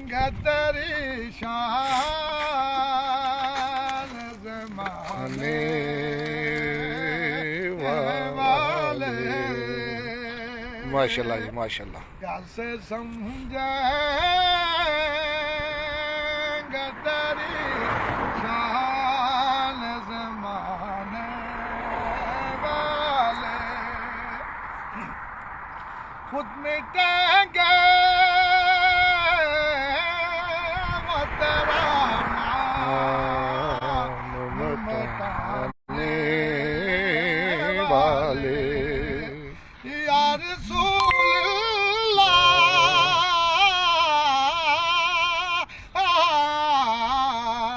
तेरी शान ज़माने वाले। माशाल्लाह जी माशाल्लाह। कैसे समझेंगे तेरी शान ज़माने वाले। खुद मिटेंगे वो तेरा नाम मिटाने वाले। या रसूल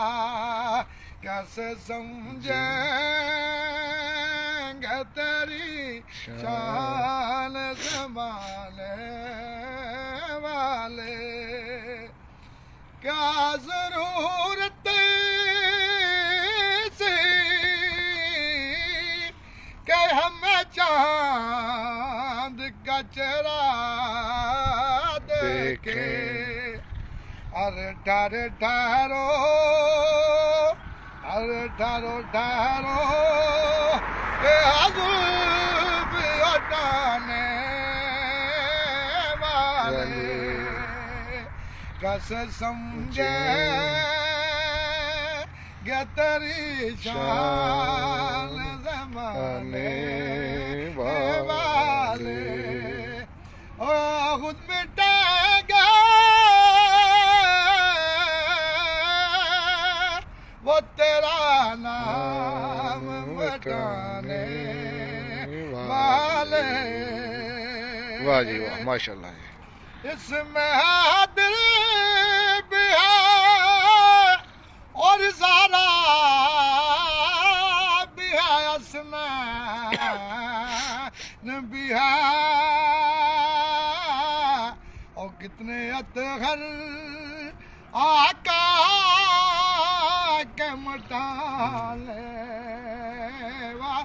अल्लाह कैसे समझेंगे तेरी शान ज़माने वाले। क्या ज़रूरत सी कि हमें चाँद का चेहरा देखे। अरे ठहरो ठहरो, अरे ठहरो ठहरो के जुल्फ़ हटाने वाले। कैसे समझेंगे तेरी शान ज़माने वाले। ओ खुद मिटेंगे वो तेरा नाम मिटाने वाले। वाह जी वाह माशाल्लाह जी। इसमें दिल भी है और ज़ारा भी है, हसनैन भी है और कितने अतहर आका के मटाले। वाह